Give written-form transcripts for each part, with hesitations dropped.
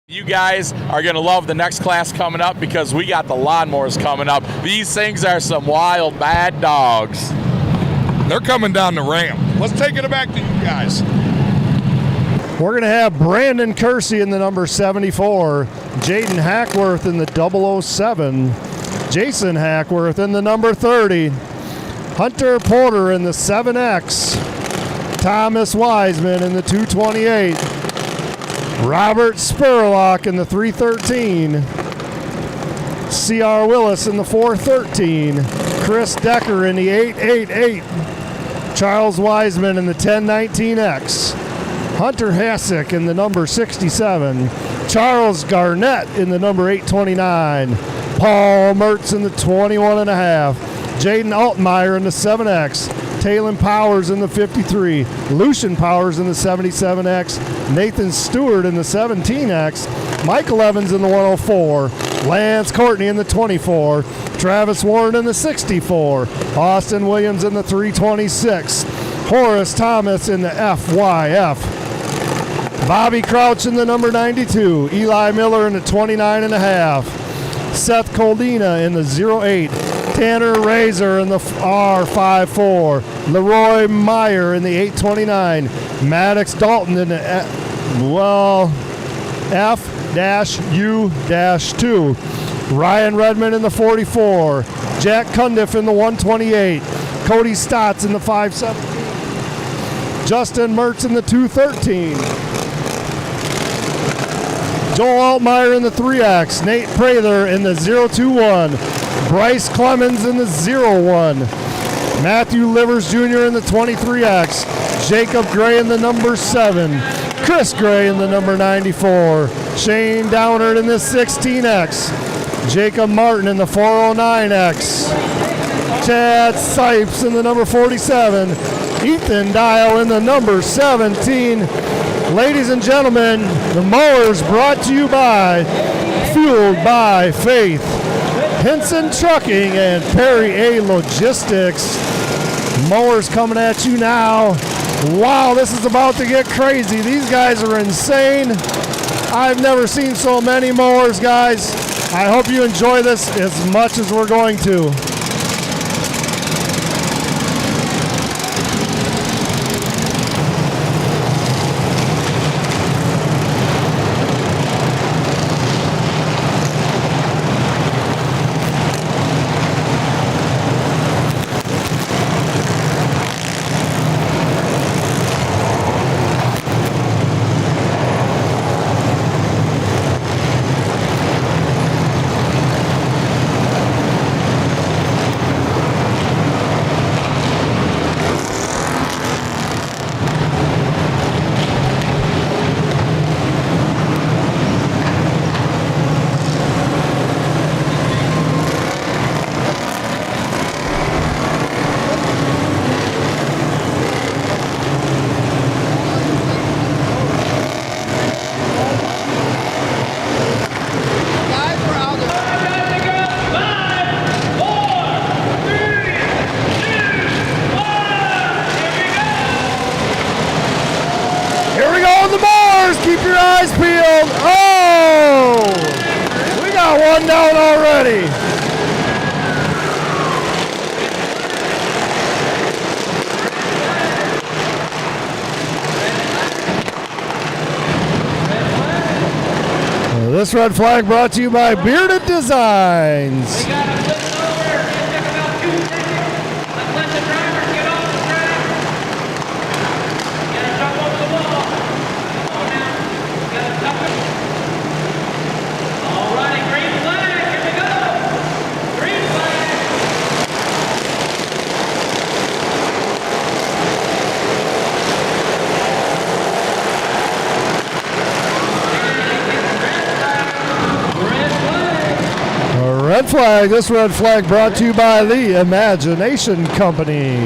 You guys are going to love the next class coming up because we got the lawnmowers coming up. These things are some wild, bad dogs. They're coming down the ramp. Let's take it back to you guys. We're going to have Brandon Kersey in the number 74, Jaden Hackworth in the 007, Jason Hackworth in the number 30, Hunter Porter in the 7X, Thomas Wiseman in the 228, Robert Spurlock in the 313, C.R. Willis in the 413, Chris Decker in the 888, Charles Wiseman in the 1019X, Hunter Hassick in the number 67, Charles Garnett in the number 829, Paul Mertz in the 21.5, Jaden Altmeyer in the 7X, Talon Powers in the 53, Lucian Powers in the 77X, Nathan Stewart in the 17X, Michael Evans in the 104, Lance Courtney in the 24, Travis Warren in the 64, Austin Williams in the 326, Horace Thomas in the FYF, Bobby Crouch in the number 92, Eli Miller in the 29.5, Seth Coldina in the 08, Tanner Razor in the R54, Leroy Meyer in the 829, Maddox Dalton in the F-U-2, Ryan Redmond in the 44, Jack Cundiff in the 128, Cody Stotts in the 517, Justin Mertz in the 213, Joel Altmeyer in the 3X, Nate Prather in the 021, Bryce Clemens in the 01, Matthew Livers Jr. in the 23X, Jacob Gray in the number 7, Chris Gray in the number 94, Shane Downard in the 16X, Jacob Martin in the 409X, Chad Sipes in the number 47, Ethan Dial in the number 17. Ladies and gentlemen, the Mowers brought to you by Fueled by Faith, Henson Trucking, and Perry A Logistics. Mowers coming at you now. Wow, this is about to get crazy. These guys are insane. I've never seen so many mowers, guys. I hope you enjoy this as much as we're going to. Keep your eyes peeled. Oh! We got one down already. This red flag brought to you by Bearded Designs. Red flag. This red flag brought to you by the Imagination Company.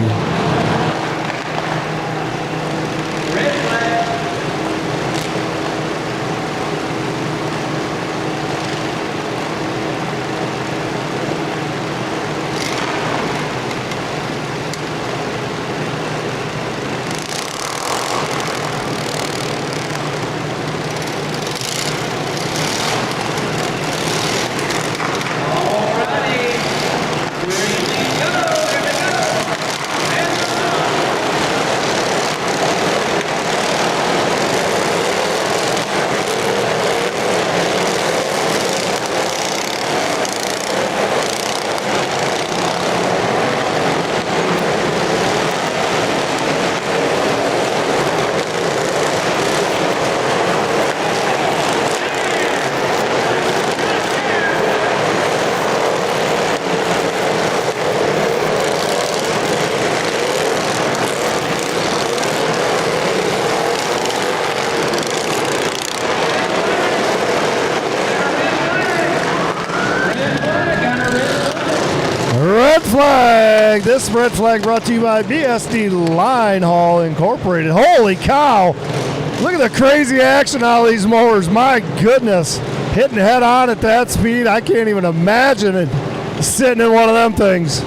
flag. This red flag brought to you by BSD Line Haul Incorporated. Holy cow! Look at the crazy action on these mowers. My goodness. Hitting head on at that speed. I can't even imagine it sitting in one of them things.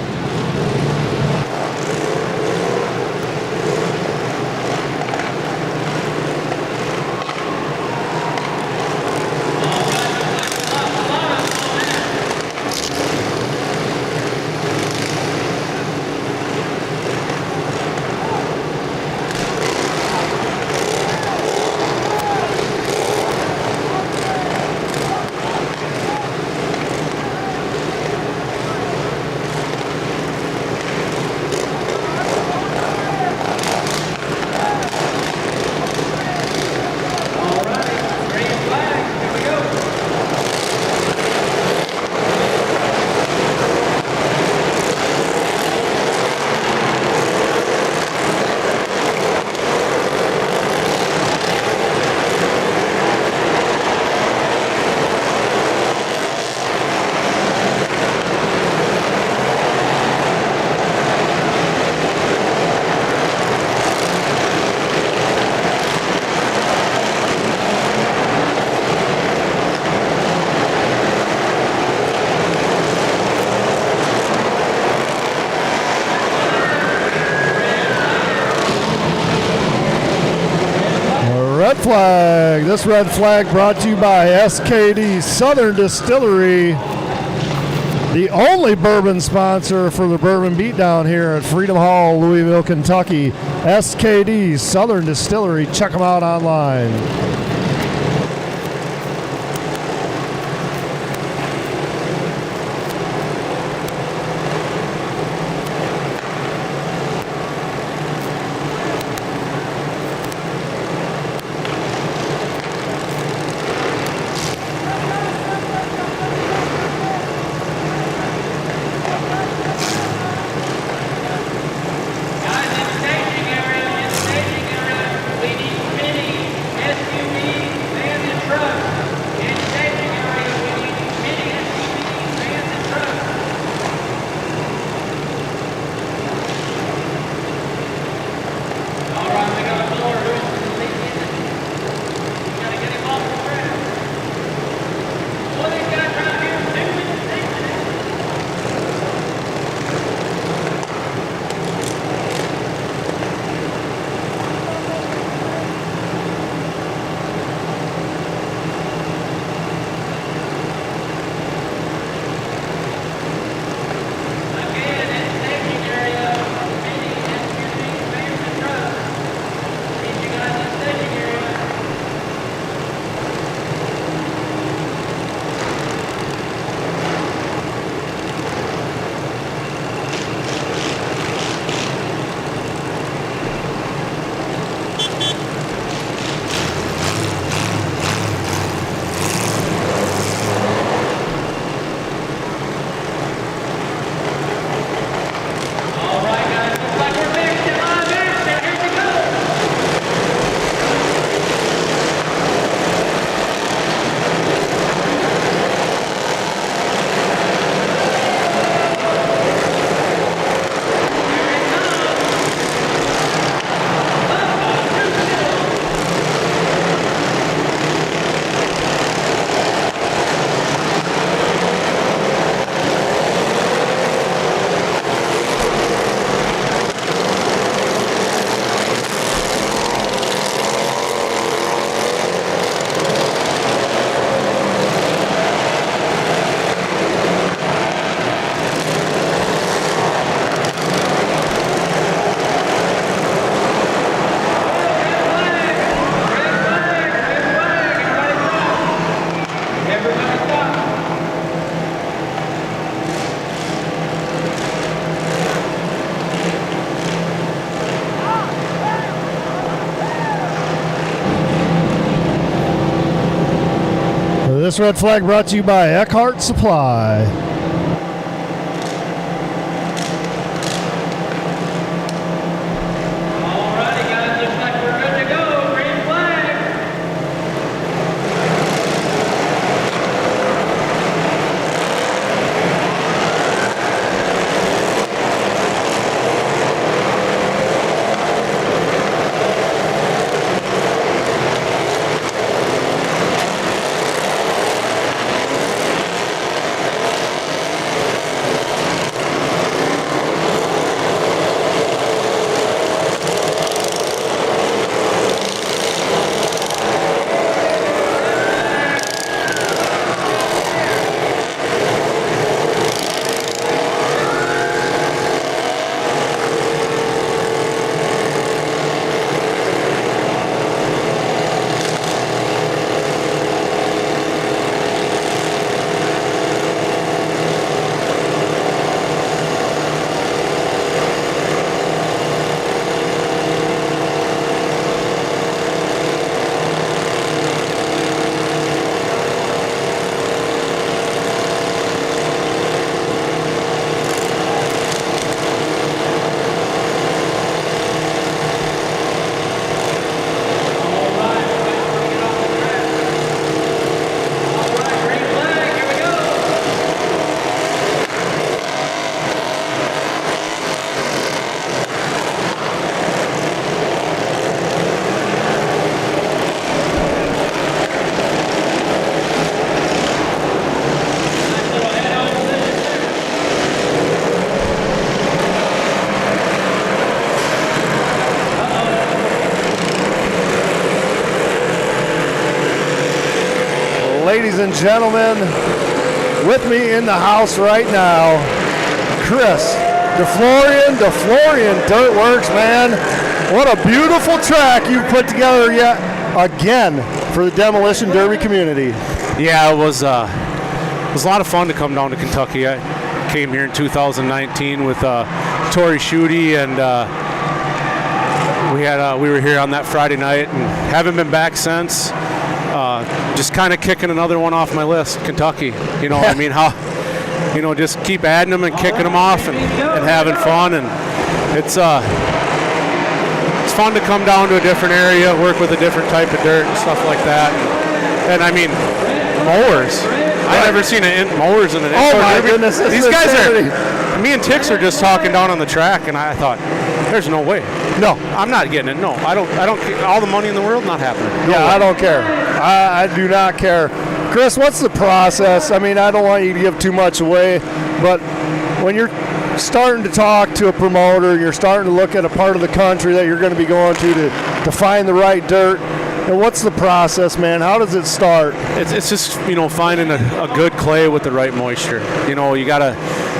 Red flag. This red flag brought to you by SKD Southern Distillery, the only bourbon sponsor for the Bourbon Beatdown here at Freedom Hall, Louisville, Kentucky. SKD Southern Distillery. Check them out online. This red flag brought to you by Eckhart Supply. ladies and gentlemen, with me in the house right now, Chris DeFlorian Dirt Works, man. What a beautiful track you put together yet again for the Demolition Derby community. Yeah, it was a lot of fun to come down to Kentucky. I came here in 2019 with Tori Schutte, and we were here on that Friday night and haven't been back since. Just kind of kicking another one off my list, Kentucky. You know, I mean, just keep adding them and kicking them off and having fun. And it's fun to come down to a different area, work with a different type of dirt and stuff like that. And I mean, mowers. I've never seen mowers in an indoor derby. Goodness, these guys are. Me and Tix are just talking down on the track, and I thought, there's no way. No, I'm not getting it. No, I don't. All the money in the world, not happening. No way. I don't care. I do not care. Chris, what's the process? I mean, I don't want you to give too much away, but when you're starting to talk to a promoter, you're starting to look at a part of the country that you're going to be going to find the right dirt. And what's the process, man? How does it start? It's just, finding a good clay with the right moisture. You got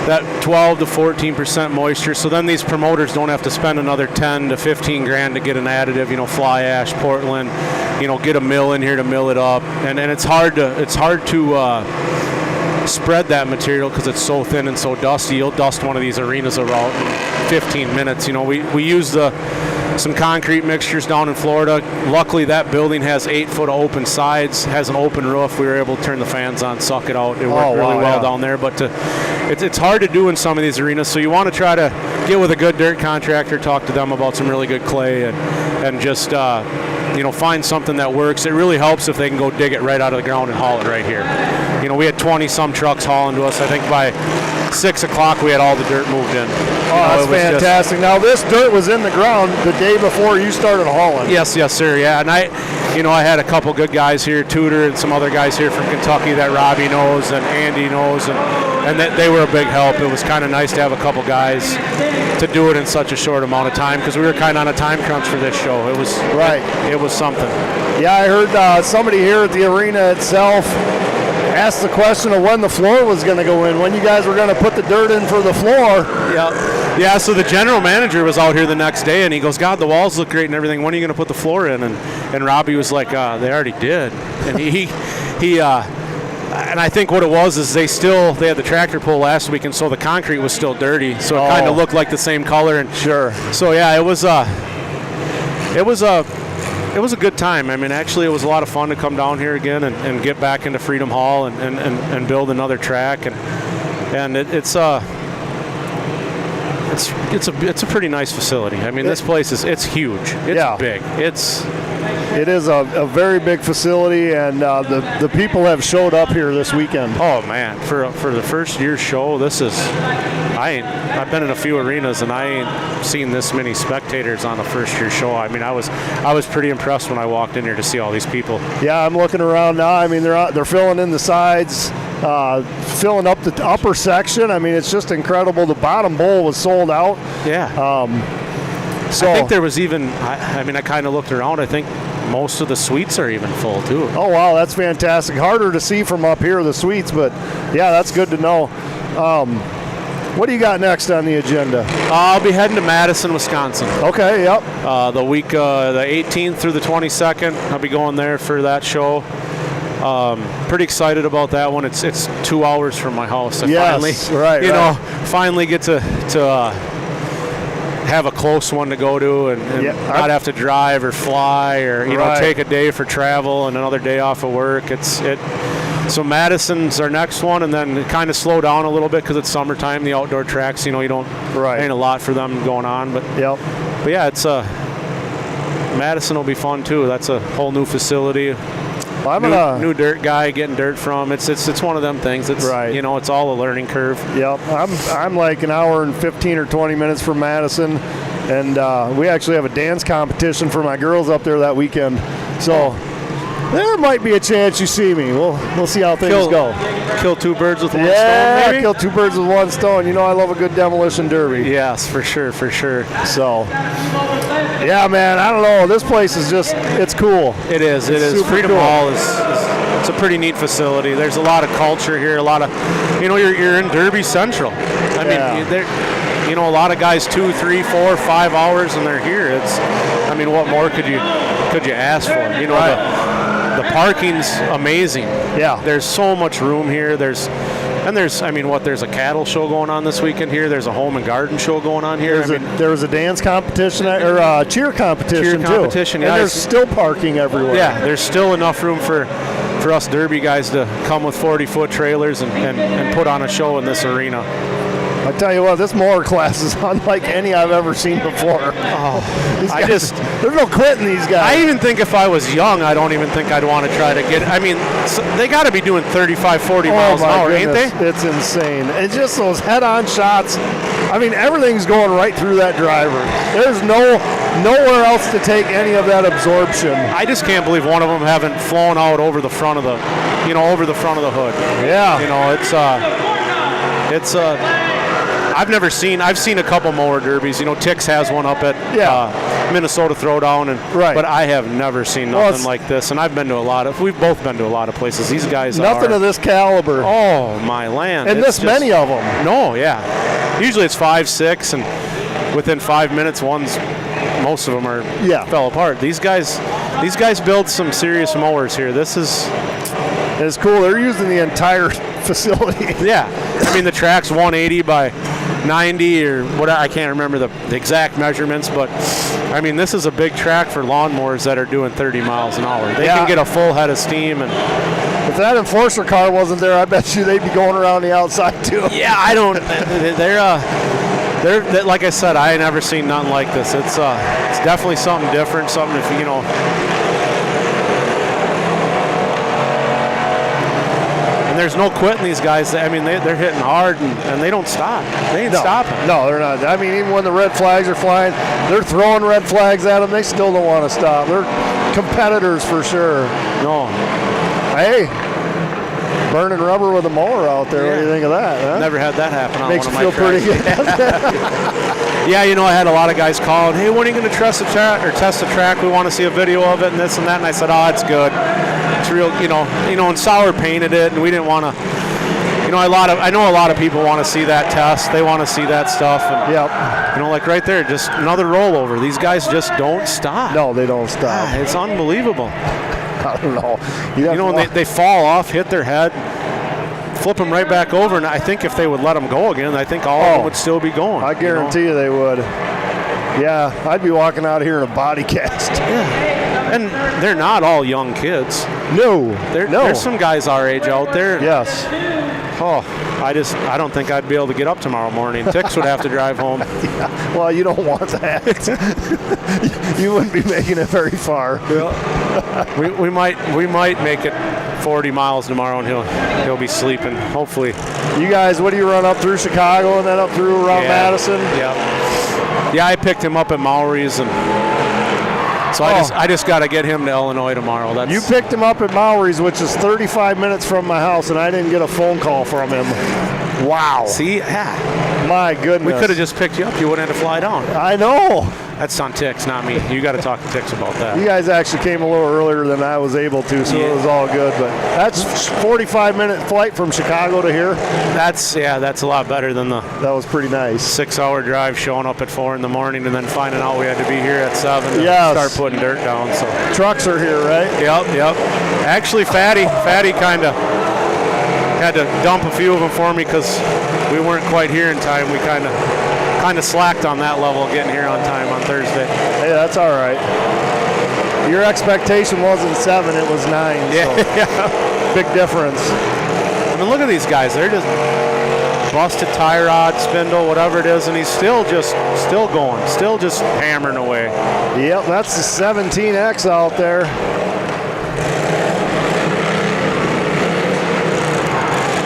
that 12 to 14% moisture. So then these promoters don't have to spend another 10 to 15 grand to get an additive, fly ash, Portland, get a mill in here to mill it up. And it's hard to spread that material because it's so thin and so dusty. You'll dust one of these arenas about 15 minutes. We use some concrete mixtures down in Florida. Luckily, that building has 8 foot of open sides, has an open roof. We were able to turn the fans on, suck it out. It worked really well down there. But it's hard to do in some of these arenas, so you want to try to get with a good dirt contractor, talk to them about some really good clay, and just find something that works. It really helps if they can go dig it right out of the ground and haul it right here. We had 20-some trucks hauling to us. I think by 6 o'clock we had all the dirt moved in. That's fantastic. Now this dirt was in the ground the day before you started hauling. Yes, sir. Yeah, and I had a couple good guys here, Tudor and some other guys here from Kentucky that Robbie knows and Andy knows, and they were a big help. It was kind of nice to have a couple guys to do it in such a short amount of time because we were kind of on a time crunch for this show. It was It was something. Yeah, I heard somebody here at the arena itself asked the question of when the floor was going to go in, when you guys were going to put the dirt in for the floor. Yeah, so the general manager was out here the next day, and he goes, God, the walls look great and everything. When are you going to put the floor in? And Robbie was like, they already did. And he and I think what it was is they had the tractor pull last week, and so the concrete was still dirty, so it kind of looked like the same color. And sure. So yeah, it was a good time. I mean, actually, it was a lot of fun to come down here again and get back into Freedom Hall and build another track. And it's a pretty nice facility. I mean, this place it's huge. It's big. It is a very big facility, and the people have showed up here this weekend. Oh man, for the first year show, I've been in a few arenas and I ain't seen this many spectators on a first year show. I mean, I was pretty impressed when I walked in here to see all these people. Yeah, I'm looking around now. I mean, they're filling in the sides, filling up the upper section. I mean, it's just incredible. The bottom bowl was sold out. Yeah. So I think there was even. I kind of looked around. I think most of the suites are even full too. Oh wow, that's fantastic. Harder to see from up here, the suites, but yeah, that's good to know. What do you got next on the agenda? I'll be heading to Madison, Wisconsin. Okay, yep. The week, the 18th through the 22nd, I'll be going there for that show. Pretty excited about that one. It's 2 hours from my house. Finally get to have a close one to go to and not have to drive or fly or take a day for travel and another day off of work. So Madison's our next one, and then kind of slow down a little bit because it's summertime. The outdoor tracks, you don't ain't a lot for them going on, but yeah, it's Madison will be fun too. That's a whole new facility. Well, new dirt guy getting dirt from. It's one of them things. It's it's all a learning curve. Yep. I'm like an hour and 15 or 20 minutes from Madison, and we actually have a dance competition for my girls up there that weekend. So there might be a chance you see me. We'll see how things go. Kill two birds with one stone. Yeah, maybe? kill two birds with one stone. I love a good demolition derby. Yes, for sure. So, yeah, man, I don't know. This place is it's cool. It is. Freedom cool. Hall is it's a pretty neat facility. There's a lot of culture here, a lot of, you're in Derby Central. I mean, a lot of guys 2, 3, 4, 5 hours and they're here. What more could you ask for? The parking's amazing. Yeah. There's so much room here. There's a cattle show going on this weekend here. There's a home and garden show going on here. There was a dance competition or a cheer competition too. Yeah. And there's still parking everywhere. Yeah, there's still enough room for us Derby guys to come with 40-foot trailers and put on a show in this arena. I tell you what, this mower class is unlike any I've ever seen before. There's no quitting these guys. I even think if I was young, I don't even think I'd want to try to get. They got to be doing 35, 40 miles an hour, ain't they? It's insane. It's just those head-on shots. Everything's going right through that driver. There's nowhere else to take any of that absorption. I just can't believe one of them haven't flown out over the front of the, over the front of the hood. Yeah. I've seen a couple mower derbies. Tix has one up at Minnesota Throwdown, but I have never seen nothing like this. And we've both been to a lot of places. These guys nothing of this caliber. Oh my land! And many of them. No, yeah. Usually it's 5, 6, and within 5 minutes, most of them fell apart. These guys build some serious mowers here. It's cool. They're using the entire facility. Yeah. The track's 180 by 90 or what, I can't remember the exact measurements, but this is a big track for lawnmowers that are doing 30 miles an hour. They can get a full head of steam. And if that enforcer car wasn't there, I bet you they'd be going around the outside too. Yeah, they're like I said, I ain't never seen nothing like this. It's definitely something different, something if And there's no quitting these guys. They're hitting hard and they don't stop. They ain't stopping. No, they're not. Even when the red flags are flying, they're throwing red flags at them. They still don't want to stop. They're competitors for sure. No. Hey, burning rubber with a mower out there. What do you think of that? Huh? Never had that happen on Makes one of you my feel tracks. pretty good. Yeah, I had a lot of guys calling, hey, when are you going to test the track? We want to see a video of it and this and that. And I said, it's good. It's real, and Sauer painted it, and we didn't want to, I know a lot of people want to see that test. They want to see that stuff. And, like right there, just another rollover. These guys just don't stop. No, they don't stop. It's unbelievable. I don't know. They fall off, hit their head, flip them right back over, and I think if they would let them go again, I think all of them would still be going. I guarantee you they would. Yeah, I'd be walking out here in a body cast. Yeah. And they're not all young kids. No. There's some guys our age out there. Yes. Oh, I don't think I'd be able to get up tomorrow morning. Tix would have to drive home. Yeah. Well, you don't want that. You wouldn't be making it very far. Yeah. we might make it 40 miles tomorrow, and he'll be sleeping. Hopefully. You guys, what do you run up through Chicago and then up through around Madison? Yeah, I picked him up at Mowers, and so I just got to get him to Illinois tomorrow. You picked him up at Mowers, which is 35 minutes from my house, and I didn't get a phone call from him. Wow. See? Yeah. My goodness. We could have just picked you up. You wouldn't have to fly down. I know. That's on Tix, not me. You got to talk to Tix about that. You guys actually came a little earlier than I was able to, so it was all good. But that's 45-minute flight from Chicago to here. That's a lot better than That was pretty nice. 6-hour drive, showing up at 4 in the morning, and then finding out we had to be here at 7 to start putting dirt down. So trucks are here, right? Yep. Actually, Fatty kind of had to dump a few of them for me because we weren't quite here in time. We kind of slacked on that level, getting here on time on Thursday. Hey, that's all right. Your expectation wasn't 7, it was 9. Yeah. So big difference. Look at these guys. They're just busted tie rod, spindle, whatever it is, and he's still going, still just hammering away. Yep, that's the 17X out there.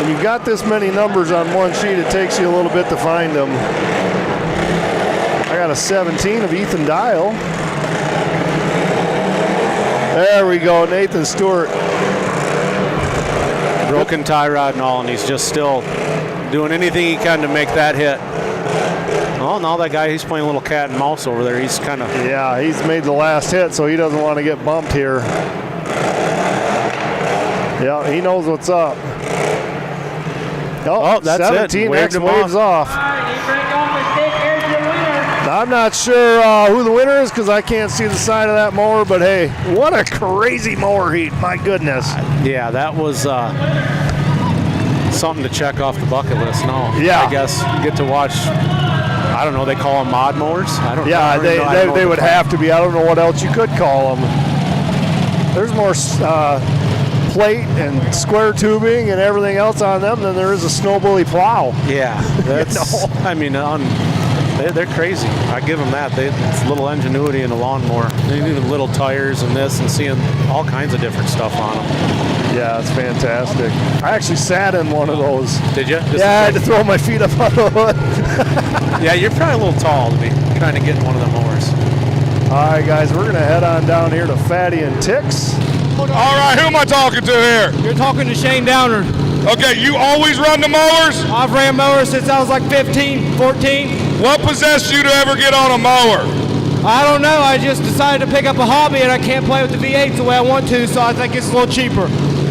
When you've got this many numbers on one sheet, it takes you a little bit to find them. I got a 17 of Ethan Dial. There we go, Nathan Stewart. Broken tie rod and all, and he's just still doing anything he can to make that hit. Oh, now that guy, he's playing a little cat and mouse over there. He's kind of... Yeah, he's made the last hit, so he doesn't want to get bumped here. Yeah, he knows what's up. Oh, that's 17 it. X waves off. I'm not sure who the winner is because I can't see the side of that mower, but hey, what a crazy mower heat. My goodness. Yeah, that was something to check off the bucket list. No, Yeah. I guess you get to watch, I don't know, they call them mod mowers? I don't know. Yeah, they would have to be. I don't know what else you could call them. There's more plate and square tubing and everything else on them than there is a snow bully plow. Yeah, that's, I mean, they're crazy. I give them that. It's a little ingenuity in a lawnmower. They need little tires and this and seeing all kinds of different stuff on them. Yeah, it's fantastic. I actually sat in one of those. Did you? Yeah, I had to throw my feet up on the hood. Yeah, you're probably a little tall to be trying to get in one of the mowers. All right, guys, we're going to head on down here to Fatty and Tix. All right, who am I talking to here? You're talking to Shane Downer. Okay, you always run the mowers? I've ran mowers since I was like 15, 14. What possessed you to ever get on a mower? I don't know. I just decided to pick up a hobby and I can't play with the V8s the way I want to, so I think it's a little cheaper.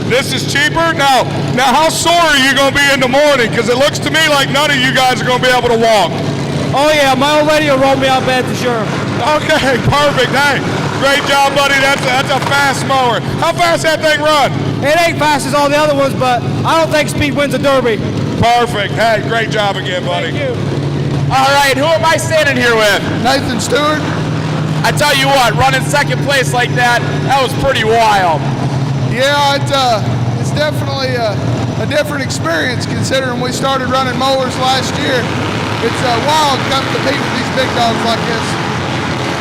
This is cheaper? Now how sore are you going to be in the morning? Because it looks to me like none of you guys are going to be able to walk. Oh yeah, my old lady will roll me out of bed for sure. Okay, perfect. Hey, great job, buddy. That's a fast mower. How fast that thing run? It ain't fast as all the other ones, but I don't think speed wins a derby. Perfect. Hey, great job again, buddy. Thank you. All right, who am I standing here with? Nathan Stewart. I tell you what, running second place like that was pretty wild. Yeah, it's definitely a different experience considering we started running mowers last year. It's wild to come to compete with these big dogs like this.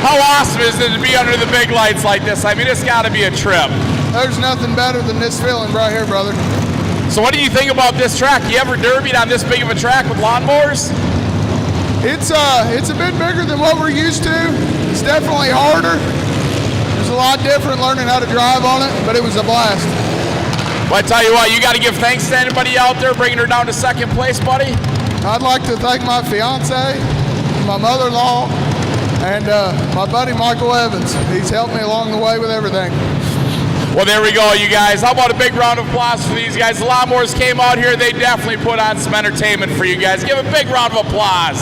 How awesome is it to be under the big lights like this? I mean, it's got to be a trip. There's nothing better than this feeling right here, brother. So what do you think about this track? You ever derbied on this big of a track with lawnmowers? It's a bit bigger than what we're used to. It's definitely harder. It's a lot different learning how to drive on it, but it was a blast. Well, I tell you what, you got to give thanks to anybody out there bringing her down to second place, buddy. I'd like to thank my fiance, my mother-in-law, and my buddy Michael Evans. He's helped me along the way with everything. Well, there we go, you guys. How about a big round of applause for these guys? The Lawnmowers came out here. They definitely put on some entertainment for you guys. Give a big round of applause.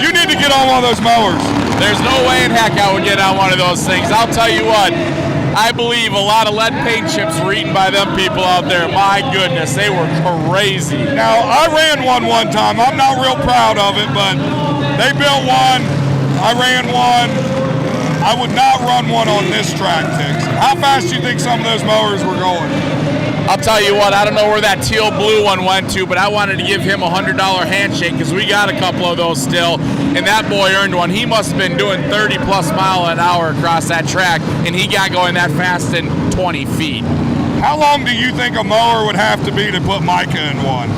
You need to get on one of those mowers. There's no way in heck I would get on one of those things. I'll tell you what, I believe a lot of lead paint chips were eaten by them people out there. My goodness, they were crazy. Now, I ran one time. I'm not real proud of it, but they built one. I ran one. I would not run one on this track, Tix. How fast do you think some of those mowers were going? I'll tell you what, I don't know where that teal blue one went to, but I wanted to give him a $100 handshake because we got a couple of those still, and that boy earned one. He must have been doing 30 plus mile an hour across that track, and he got going that fast in 20 feet. How long do you think a mower would have to be to put Micah in one?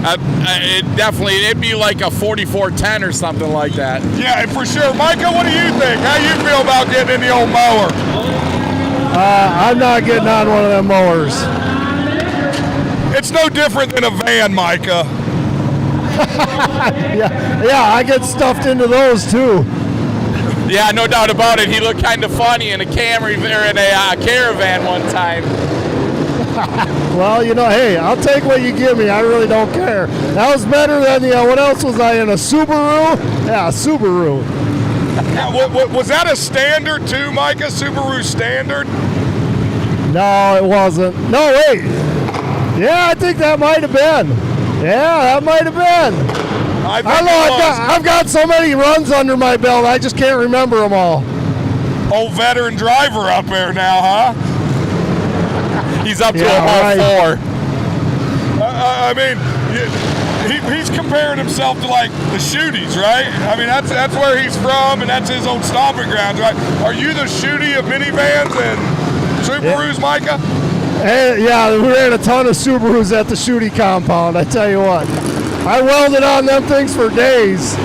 It'd be like a 4410 or something like that. Yeah, for sure. Micah, what do you think? How you feel about getting in the old mower? I'm not getting on one of them mowers. It's no different than a van, Micah. Yeah, I get stuffed into those too. Yeah, no doubt about it. He looked kind of funny in a Camry or in a caravan one time. Well, you know, hey, I'll take what you give me. I really don't care. That was better than what else was I in? A Subaru? Yeah, a Subaru. Was that a standard too, Micah? Subaru standard? No, it wasn't. No, wait. Yeah, I think that might have been. Yeah, that might have been. I don't know. I've got so many runs under my belt, I just can't remember them all. Old veteran driver up there now, huh? He's up to about 4. I mean, he's comparing himself to like the Shooties, right? I mean, that's where he's from, and that's his old stomping grounds, right? Are you the Shootie of minivans and Subarus, Micah? Hey, yeah, we ran a ton of Subarus at the Shootie compound, I tell you what. I welded on them things for days.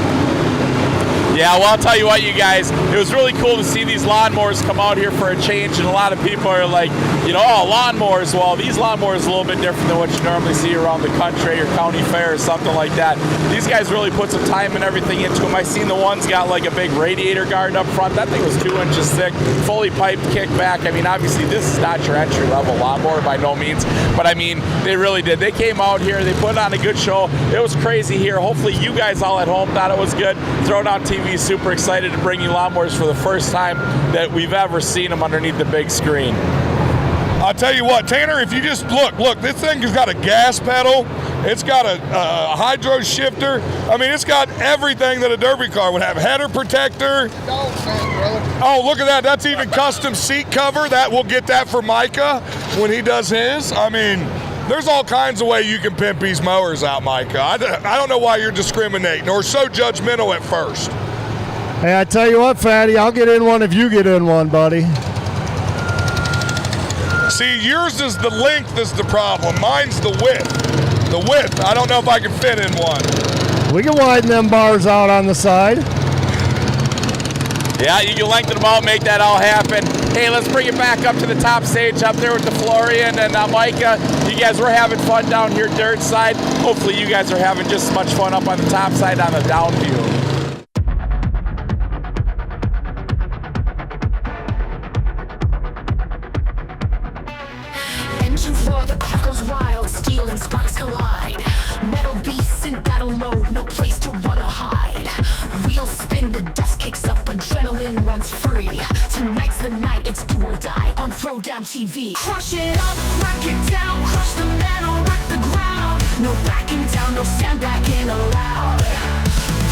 Yeah, well, I'll tell you what, you guys, it was really cool to see these lawnmowers come out here for a change, and a lot of people are like, you know, oh, lawnmowers. Well, these lawnmowers are a little bit different than what you normally see around the country or county fair or something like that. These guys really put some time and everything into them. I seen the ones got like a big radiator guard up front. That thing was 2 inches thick, fully piped kickback. I mean, obviously, this is not your entry-level lawnmower by no means, but I mean, they really did. They came out here, they put on a good show. It was crazy here. Hopefully, you guys all at home thought it was good. Throwdowntv is super excited to bring you lawnmowers for the first time that we've ever seen them underneath the big screen. I'll tell you what, Tanner, if you just look, this thing has got a gas pedal. It's got a hydro shifter. I mean, it's got everything that a derby car would have. Header protector. Oh, look at that. That's even custom seat cover. We'll get that for Micah when he does his. I mean, there's all kinds of ways you can pimp these mowers out, Micah. I don't know why you're discriminating or so judgmental at first. Hey, I tell you what, Fatty, I'll get in one if you get in one, buddy. See, yours is the length is the problem. Mine's the width. The width, I don't know if I can fit in one. We can widen them bars out on the side. Yeah, you can lengthen them out, make that all happen. Hey, let's bring it back up to the top stage up there with the Florian and Micah. You guys, we're having fun down here dirt side. Hopefully you guys are having just as much fun up on the top side on the down view. Engines roar, the craft goes wild, steel and sparks collide. Metal beasts in battle mode, no place to run or hide. Wheels spin, the dust kicks up, adrenaline runs free. Tonight's the night, it's do or die on Throwdowntv. Crush it up, knock it down, crush the metal, wreck the ground. No backing down, no sandbagging allowed.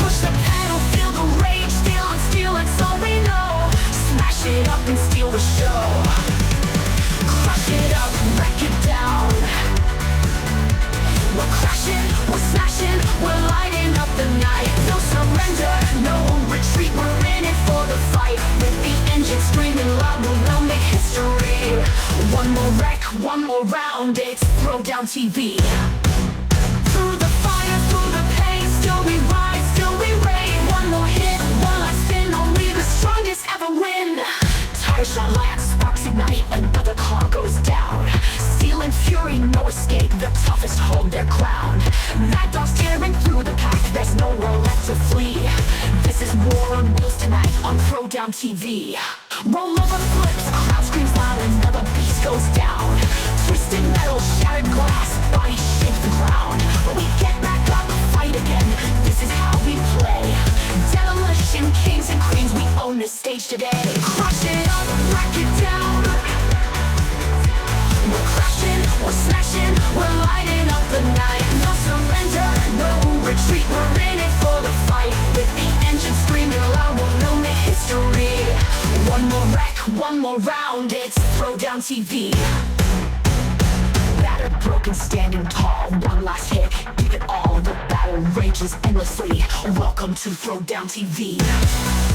Push the pedal, feel the rage, steel on steel, it's all we know. Smash it up and steal the show. Crush it up, wreck it down. We're crashing, we're smashing, we're lighting up the night. No surrender, no retreat, we're in it for the fight. With the engine screaming loud, we'll make history. One more wreck, one more round, it's Throwdowntv. Through the fire, through the pain, still we rise, still we reign. One more hit, one last spin, only the strongest ever win. Tires shine light, sparks ignite, another car goes down. Steel and fury, no escape, the toughest hold their ground. Mad dogs tearing through the pack, there's nowhere left to flee. This is war on wheels tonight on Throwdowntv. Roll over flips, crowd screams loud, another beast goes down. Twisted metal, shattered glass, bodies shake the ground. But we get back up, fight again, this is how we play. Demolition kings and queens, we own this stage today. Crush it up, wreck it down. We're crashing, we're smashing, we're lighting up the night. No surrender, no retreat, we're in it for the fight. With the engine screaming loud, we'll make history. One more wreck, one more round, it's Throwdowntv. Battered, broken, standing tall, one last hit, give it all. The battle rages endlessly. Welcome to Throwdowntv.